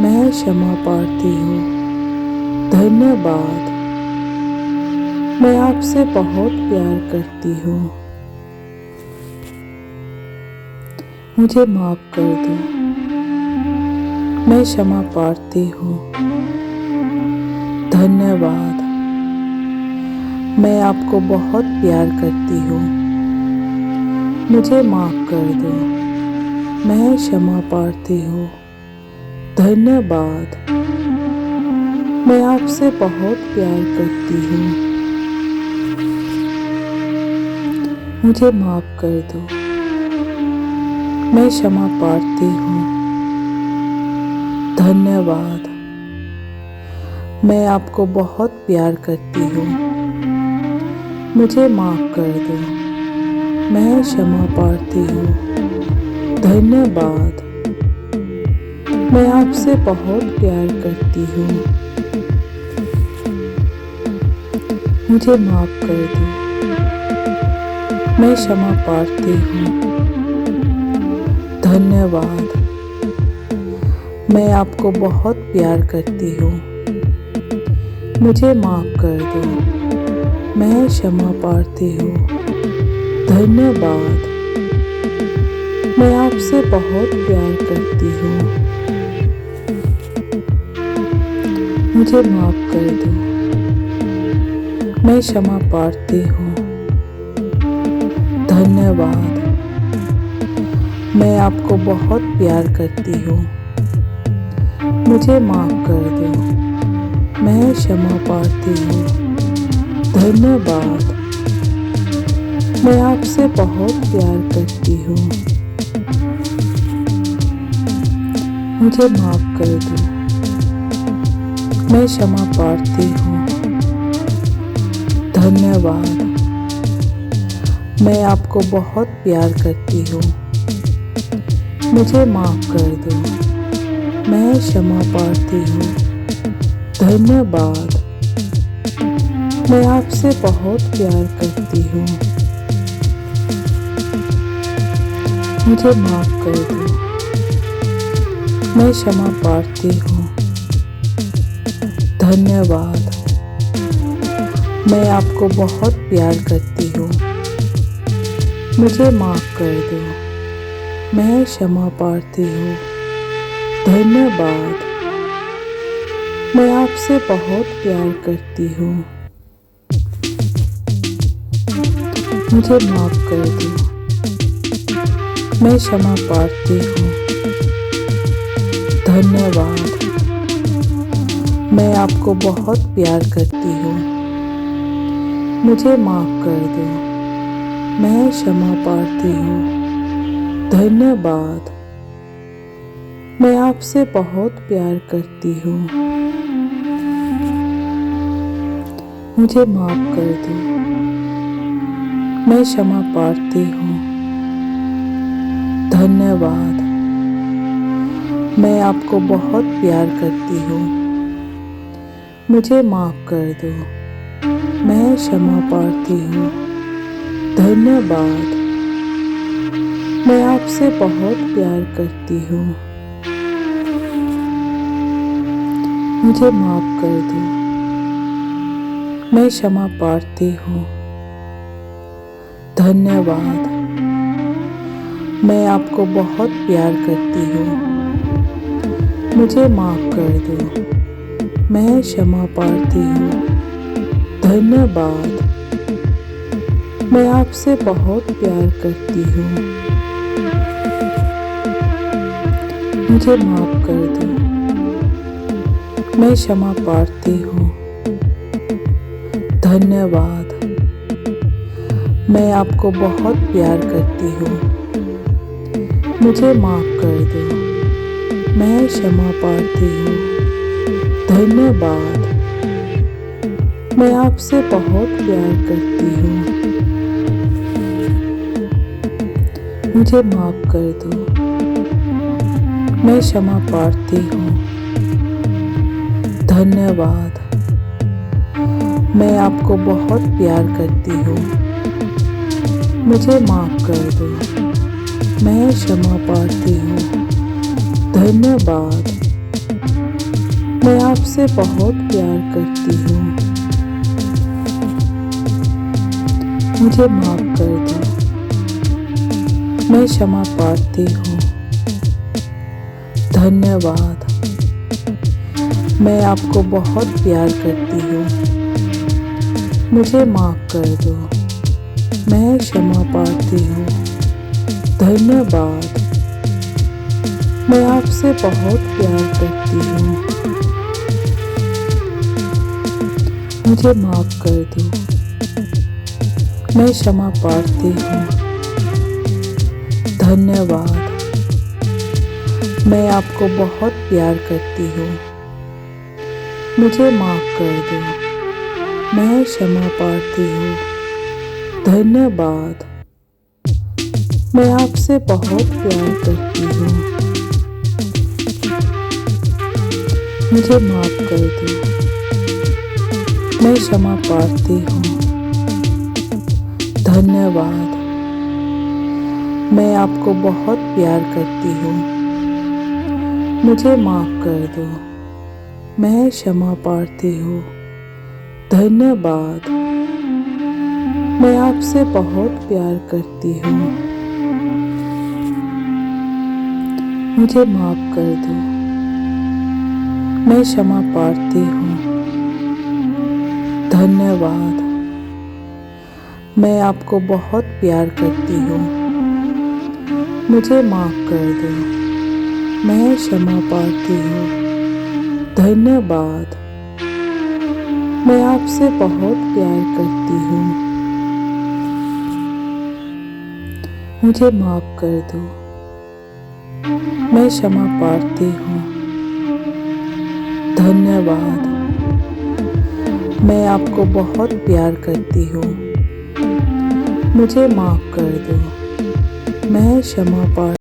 मैं क्षमा प्रार्थी हूँ। धन्यवाद। मैं आपसे बहुत प्यार करती हूँ। मुझे माफ़ कर दो। मैं क्षमा प्रार्थी हूँ। धन्यवाद। मैं आपको बहुत प्यार करती हूँ। मुझे माफ़ कर दो। मैं क्षमा प्रार्थी हूँ। धन्यवाद। मैं आपसे बहुत प्यार करती हूँ। मुझे माफ़ कर दो। मैं क्षमा प्रार्थी हूँ। धन्यवाद। मैं आपको बहुत प्यार करती हूँ। मुझे माफ़ कर दो। मैं क्षमा प्रार्थी हूँ। धन्यवाद। मैं आपसे बहुत प्यार करती हूँ। मुझे माफ़ कर दो। मैं क्षमा प्रार्थी हूँ। धन्यवाद। मैं आपको बहुत प्यार करती हूँ। मुझे माफ़ कर दो। मैं क्षमा प्रार्थी हूँ। धन्यवाद। मैं आपसे बहुत प्यार करती हूँ। मुझे माफ़ कर दो। मैं क्षमा प्रार्थी हूँ। धन्यवाद। मैं आपको बहुत प्यार करती हूँ। मुझे माफ़ कर दो। मैं क्षमा प्रार्थी हूँ। धन्यवाद। मैं आपसे बहुत प्यार करती हूँ। मुझे माफ़ कर दो। मैं क्षमा प्रार्थी हूँ। धन्यवाद। मैं आपको बहुत प्यार करती हूँ। मुझे माफ़ कर दो। मैं क्षमा प्रार्थी हूँ। धन्यवाद। मैं आपसे बहुत प्यार करती हूँ। मुझे माफ़ कर दो। मैं क्षमा प्रार्थी हूँ। धन्यवाद। मैं आपको बहुत प्यार करती हूँ। मुझे माफ़ कर दो। मैं क्षमा प्रार्थी हूँ। धन्यवाद। मैं आपसे बहुत प्यार करती हूँ। मुझे माफ़ कर दो। मैं क्षमा प्रार्थी हूँ। धन्यवाद। मैं आपको बहुत प्यार करती हूँ। मुझे माफ़ कर दो। मैं क्षमा प्रार्थी हूँ। धन्यवाद। मैं आपसे बहुत प्यार करती हूँ। मुझे माफ़ कर दो। मैं क्षमा प्रार्थी हूँ। धन्यवाद। मैं आपको बहुत प्यार करती हूँ। मुझे माफ़ कर दो। मैं क्षमा प्रार्थी हूँ। धन्यवाद। मैं आपसे बहुत प्यार करती हूँ। मुझे माफ़ कर दो। मैं क्षमा प्रार्थी हूँ। धन्यवाद। मैं आपको बहुत प्यार करती हूँ। मुझे माफ़ कर दो। मैं क्षमा प्रार्थी हूँ। धन्यवाद। मैं आपसे बहुत प्यार करती हूँ। मुझे माफ़ कर दो। मैं क्षमा प्रार्थी हूँ। धन्यवाद। मैं आपको बहुत प्यार करती हूँ। मुझे माफ़ कर दो। मैं क्षमा प्रार्थी हूँ। धन्यवाद। मैं आपसे बहुत प्यार करती हूँ। मुझे माफ़ कर दो। मैं क्षमा प्रार्थी हूँ। धन्यवाद। मैं आपको बहुत प्यार करती हूँ। मुझे माफ़ कर दो। मैं क्षमा प्रार्थी हूँ। धन्यवाद। मैं आपसे बहुत प्यार करती हूँ। मुझे माफ़ कर दो। मैं क्षमा प्रार्थी हूँ। धन्यवाद। मैं आपको बहुत प्यार करती हूँ। मुझे माफ़ कर दो। मैं क्षमा प्रार्थी हूँ। धन्यवाद। मैं आपसे बहुत प्यार करती हूँ। मुझे माफ़ कर दो। मैं क्षमा प्रार्थी हूँ। धन्यवाद। मैं आपको बहुत प्यार करती हूँ। मुझे माफ़ कर दो। मैं क्षमा प्रार्थी हूँ। धन्यवाद। मैं आपसे बहुत प्यार करती हूँ। मुझे माफ़ कर दो। मैं क्षमा प्रार्थी हूँ। धन्यवाद। मैं आपको बहुत प्यार करती हूँ। मुझे माफ़ कर दो। मैं क्षमा प्रार्थी हूँ। धन्यवाद। मैं आपसे बहुत प्यार करती हूँ। मुझे माफ़ कर दो। मैं क्षमा प्रार्थी हूँ। धन्यवाद। मैं आपको बहुत प्यार करती हूँ। मुझे माफ कर दो, मैं क्षमा प्रार्थी हूँ। धन्यवाद, मैं आपसे बहुत प्यार करती हूँ। मुझे माफ कर दो, मैं क्षमा प्रार्थी हूँ। धन्यवाद, मैं आपको बहुत प्यार करती हूँ। मुझे माफ कर दो, मैं क्षमा प्रार्थी